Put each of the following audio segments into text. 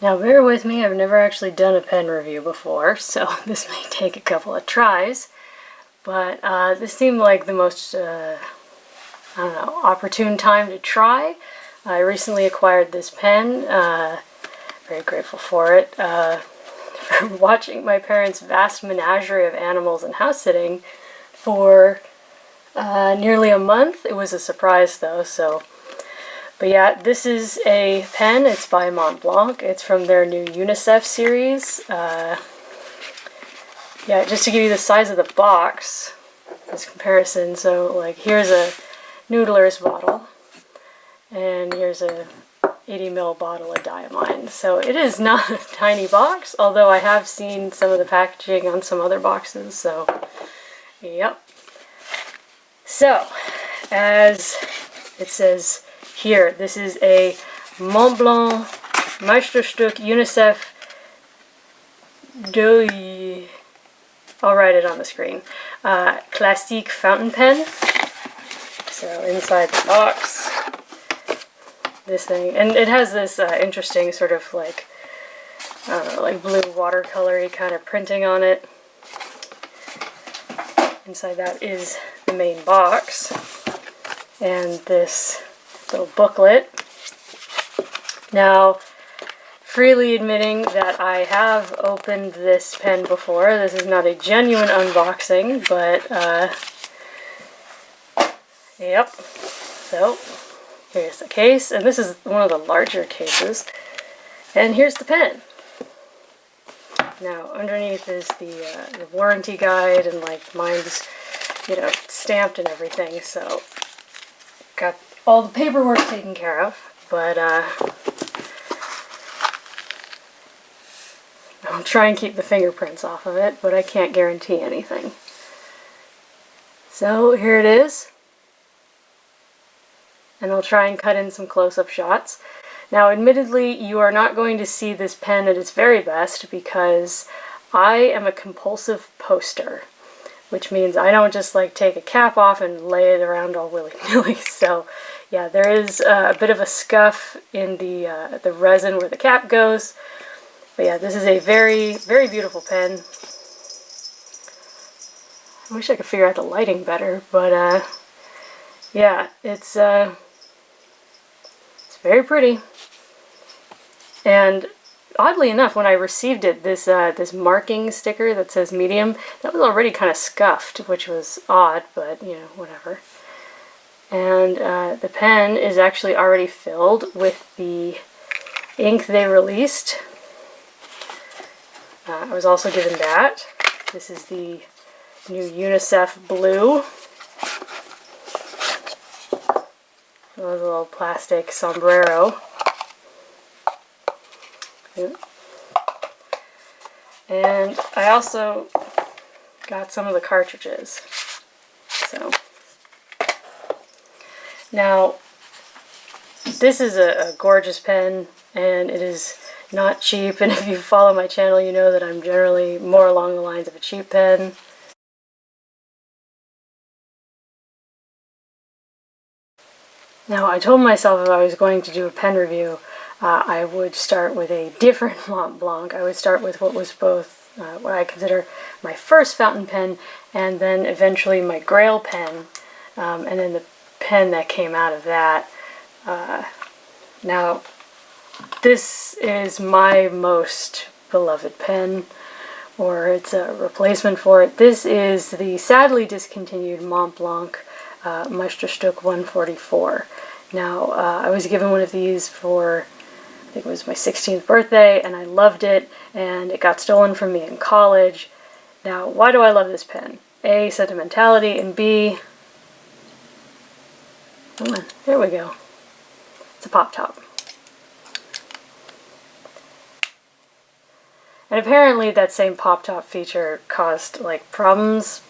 Now bear with me, I've never actually done a pen review before, so this may take a couple of tries, but this seemed like the most, I don't know, opportune time to try. I recently acquired this pen, very grateful for it, from watching my parents' vast menagerie of animals and house sitting for nearly a month. It was a surprise though, so. But yeah, this is a pen. It's by Montblanc. It's from their new UNICEF series. Yeah, just to give you the size of the box, this comparison. So, like, here's a Noodler's bottle, and here's a 80 ml bottle of Diamine. So it is not a tiny box, although I have seen some of the packaging on some other boxes. So, yep. So, as it says here, this is a Montblanc Meisterstück UNICEF Doué. I'll write it on the screen. Classique fountain pen. So inside the box, this thing, and it has this interesting sort of like, I don't know, like blue watercolory kind of printing on it. Inside that is the main box and this little booklet. Now, freely admitting that I have opened this pen before. This is not a genuine unboxing, but yep. So here's the case, and this is one of the larger cases. And here's the pen. Now, underneath is the warranty guide, and like mine's, you know, stamped and everything. So got all the paperwork taken care of, but I'll try and keep the fingerprints off of it, but I can't guarantee anything. So here it is, and I'll try and cut in some close-up shots. Now, admittedly, you are not going to see this pen at its very best because I am a compulsive poster, which means I don't just like take a cap off and lay it around all willy-nilly. So yeah, there is a bit of a scuff in the resin where the cap goes. But yeah, this is a very, very beautiful pen. I wish I could figure out the lighting better, but yeah, it's very pretty. And oddly enough, when I received it, this this marking sticker that says medium, that was already kind of scuffed, which was odd, but you know, whatever. And the pen is actually already filled with the ink they released. I was also given that. This is the new UNICEF Blue. A little plastic sombrero. And I also got some of the cartridges. So now this is a gorgeous pen, and it is not cheap, and if you follow my channel you know that I'm generally more along the lines of a cheap pen. Now, I told myself if I was going to do a pen review, I would start with a different Montblanc. I would start with what was both what I consider my first fountain pen, and then eventually my Grail pen, and then the pen that came out of that. Now, this is my most beloved pen, or it's a replacement for it. This is the sadly discontinued Montblanc Meisterstück 144. Now, I was given one of these for, I think it was my 16th birthday, and I loved it, and it got stolen from me in college. Now, why do I love this pen? A, sentimentality, and B, come on, there we go. It's a pop top. And apparently that same pop top feature caused like problems,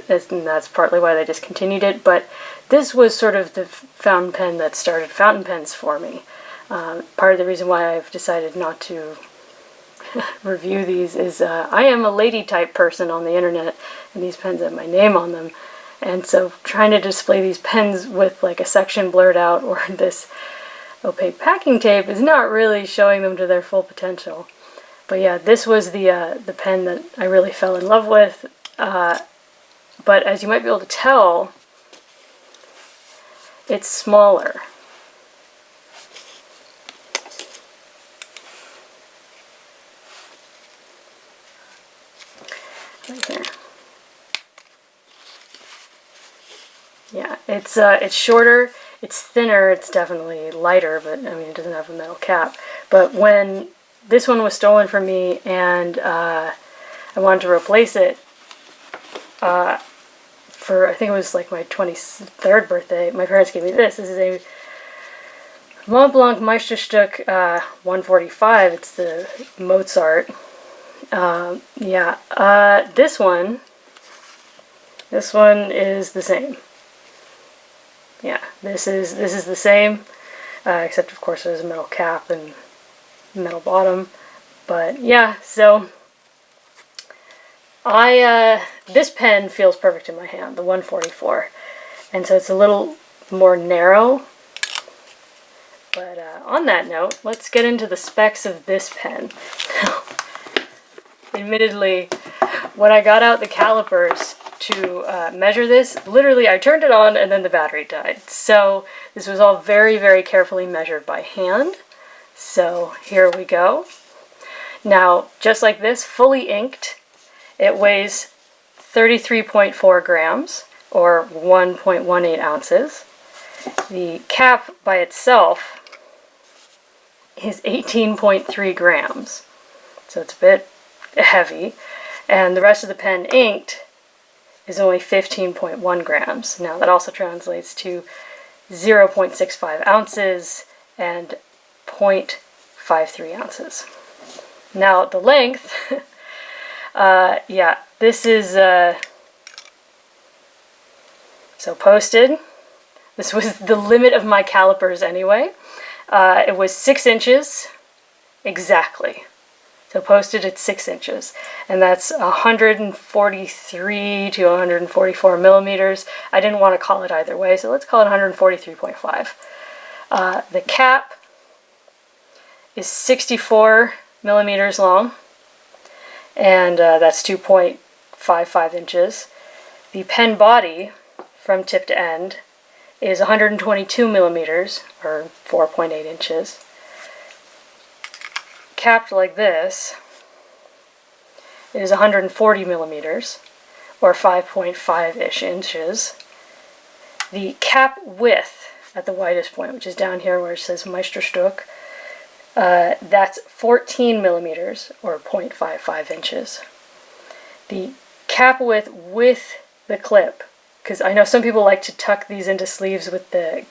and that's partly why they discontinued it, but this was sort of the fountain pen that started fountain pens for me. Part of the reason why I've decided not to review these is I am a lady type person on the internet, and these pens have my name on them, and so trying to display these pens with like a section blurred out or this opaque packing tape is not really showing them to their full potential. But yeah, this was the pen that I really fell in love with. But as you might be able to tell, it's smaller. Right there. Yeah, it's shorter, it's thinner, it's definitely lighter, but I mean it doesn't have a metal cap. But when this one was stolen from me and I wanted to replace it for, I think it was like my 23rd birthday, my parents gave me this. This is a Montblanc Meisterstück 145. It's the Mozart. This one is the same. Yeah, this is the same, except of course it has a metal cap and metal bottom. But yeah, so this pen feels perfect in my hand, the 144, and so it's a little more narrow. But on that note, let's get into the specs of this pen. Admittedly, when I got out the calipers to measure this, literally I turned it on and then the battery died. So this was all very, very carefully measured by hand. So here we go. Now, just like this, fully inked, it weighs 33.4 grams, or 1.18 ounces. The cap by itself is 18.3 grams, so it's a bit heavy. And the rest of the pen inked is only 15.1 grams. Now that also translates to 0.65 ounces and 0.53 ounces. Now the length, yeah, this is, so posted. This was the limit of my calipers anyway. It was 6 inches exactly. So posted at 6 inches, and that's 143 to 144 millimeters. I didn't want to call it either way, so let's call it 143.5. The cap is 64 millimeters long, and that's 2.55 inches. The pen body from tip to end is 122 millimeters, or 4.8 inches. Capped like this is 140 millimeters, or 5.5-ish inches. The cap width at the widest point, which is down here where it says Meisterstück, that's 14 millimeters, or 0.55 inches. The cap width with the clip, because I know some people like to tuck these into sleeves with the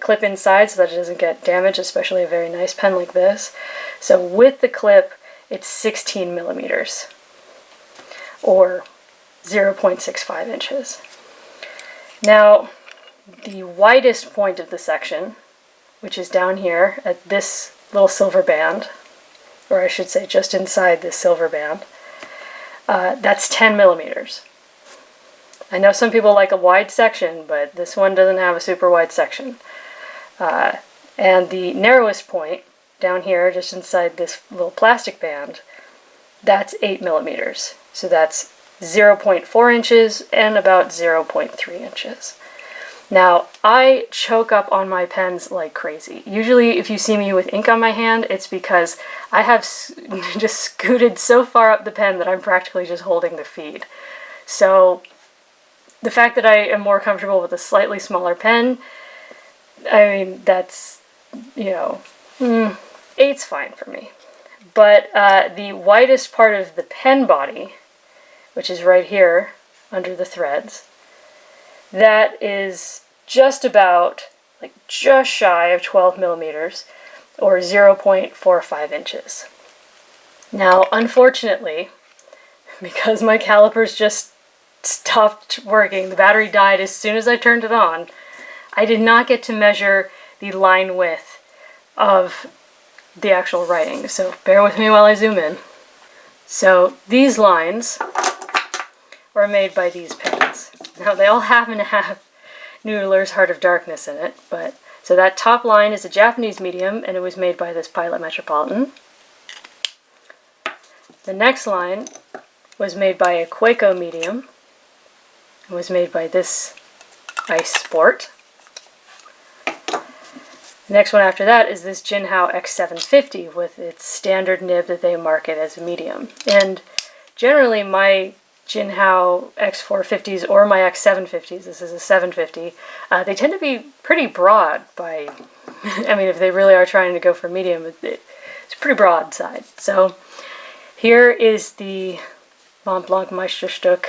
clip inside so that it doesn't get damaged, especially a very nice pen like this. So with the clip, it's 16 millimeters, or 0.65 inches. Now, the widest point of the section, which is down here at this little silver band, or I should say just inside this silver band, that's 10 millimeters. I know some people like a wide section, but this one doesn't have a super wide section. And the narrowest point, down here, just inside this little plastic band, that's 8 millimeters. So that's 0.4 inches and about 0.3 inches. Now, I choke up on my pens like crazy. Usually, if you see me with ink on my hand, it's because I have just scooted so far up the pen that I'm practically just holding the feed. So the fact that I am more comfortable with a slightly smaller pen, I mean, that's, you know, 8's fine for me. But the widest part of the pen body, which is right here under the threads, that is just about, like, just shy of 12 millimeters, or 0.45 inches. Now, unfortunately, because my calipers just stopped working, the battery died as soon as I turned it on, I did not get to measure the line width of the actual writing, so bear with me while I zoom in. So these lines were made by these pens. Now they all happen to have Noodler's Heart of Darkness in it, but So that top line is a Japanese medium, and it was made by this Pilot Metropolitan. The next line was made by a Quaco medium. It was made by this Ice Sport. The next one after that is this Jinhao X750 with its standard nib that they market as a medium. And generally my Jinhao X450s or my X750s, this is a 750, they tend to be pretty broad by, I mean, if they really are trying to go for medium, it's a pretty broad side. So here is the Montblanc Meisterstück,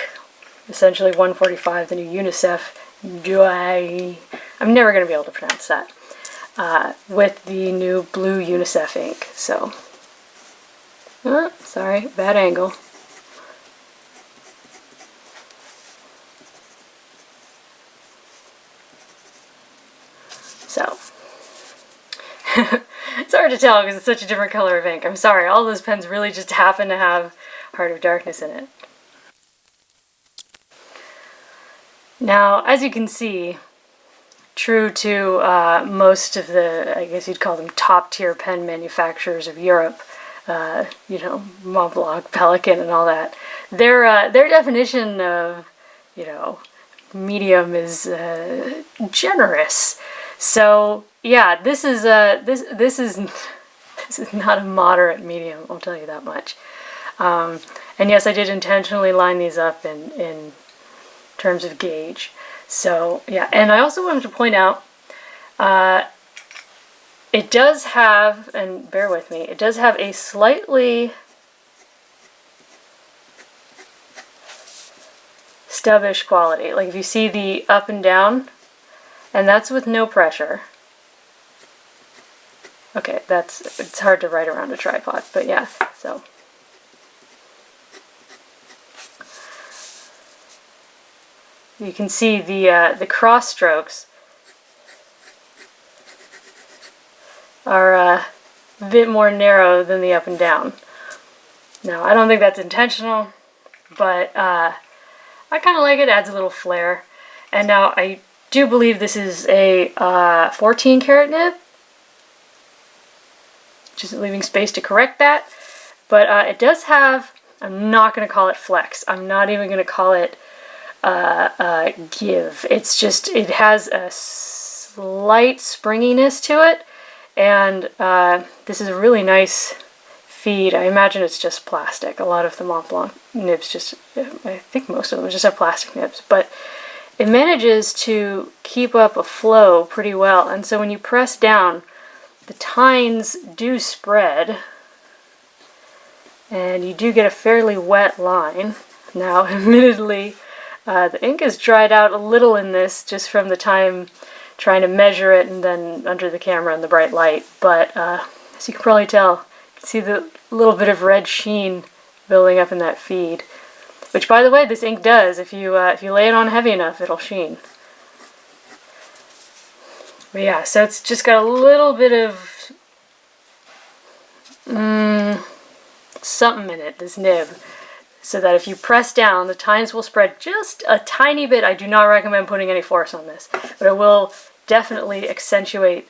essentially 145, the new UNICEF Doué. I'm never going to be able to pronounce that. With the new blue UNICEF ink. So, sorry, bad angle. So, it's hard to tell because it's such a different color of ink. I'm sorry, all those pens really just happen to have Heart of Darkness in it. Now, as you can see, true to most of the, I guess you'd call them top-tier pen manufacturers of Europe, you know, Montblanc, Pelican, and all that, their definition of, you know, medium is generous. So yeah, this is not a moderate medium, I'll tell you that much. And yes, I did intentionally line these up in terms of gauge. So yeah, and I also wanted to point out, it does have, and bear with me, it does have a slightly stubbish quality. Like if you see the up and down, and that's with no pressure. Okay, it's hard to write around a tripod, but yeah, so. You can see the cross strokes are a bit more narrow than the up and down. Now, I don't think that's intentional, but I kind of like it. It adds a little flair. And now I do believe this is a 14 karat nib, just leaving space to correct that. But it does have, I'm not going to call it flex. I'm not even going to call it give. It's just, it has a slight springiness to it, and this is a really nice feed. I imagine it's just plastic. A lot of the Montblanc nibs just, I think most of them just have plastic nibs, but it manages to keep up a flow pretty well, and so when you press down, the tines do spread, and you do get a fairly wet line. Now, admittedly, the ink is dried out a little in this just from the time trying to measure it and then under the camera in the bright light, but as you can probably tell, you can see the little bit of red sheen building up in that feed, which, by the way, this ink does. If you lay it on heavy enough, it'll sheen. But yeah, so it's just got a little bit of something in it, this nib, so that if you press down, the tines will spread just a tiny bit. I do not recommend putting any force on this, but it will definitely accentuate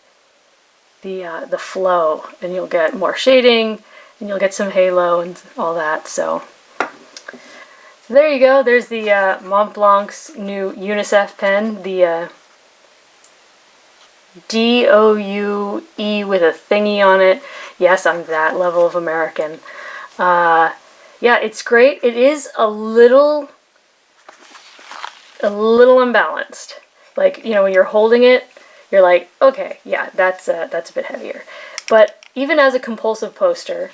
the flow, and you'll get more shading, and you'll get some halo and all that. So there you go. There's the Montblanc's new UNICEF pen, the Doue with a thingy on it. Yes, I'm that level of American. Yeah, it's great. It is a little unbalanced. Like, you know, when you're holding it, you're like, okay, yeah, that's a bit heavier. But even as a compulsive poster,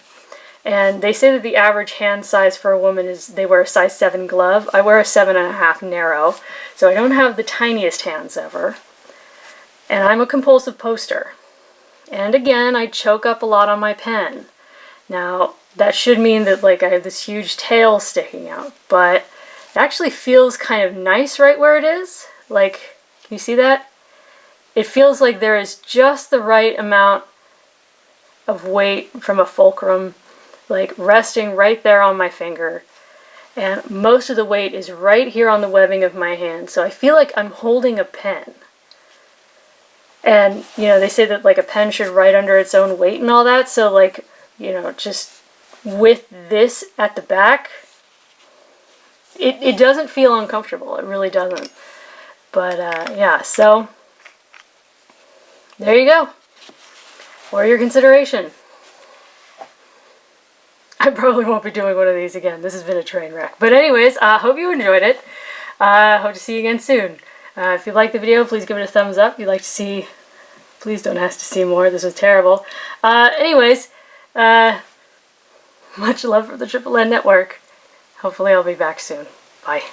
and they say that the average hand size for a woman is, they wear a size 7 glove. I wear a 7.5 narrow, so I don't have the tiniest hands ever. And I'm a compulsive poster. And again, I choke up a lot on my pen. Now, that should mean that, like, I have this huge tail sticking out, but it actually feels kind of nice right where it is. Like, can you see that? It feels like there is just the right amount of weight from a fulcrum, like, resting right there on my finger. And most of the weight is right here on the webbing of my hand, so I feel like I'm holding a pen. And, you know, they say that like a pen should write under its own weight and all that. So like, you know, just with this at the back, it doesn't feel uncomfortable. It really doesn't. But yeah, so there you go. For your consideration. I probably won't be doing one of these again. This has been a train wreck. But anyways, I hope you enjoyed it. Hope to see you again soon. If you liked the video, please give it a thumbs up. If you'd like to see, please don't ask to see more. This was terrible. Anyways, much love for the Triple N Network. Hopefully I'll be back soon. Bye.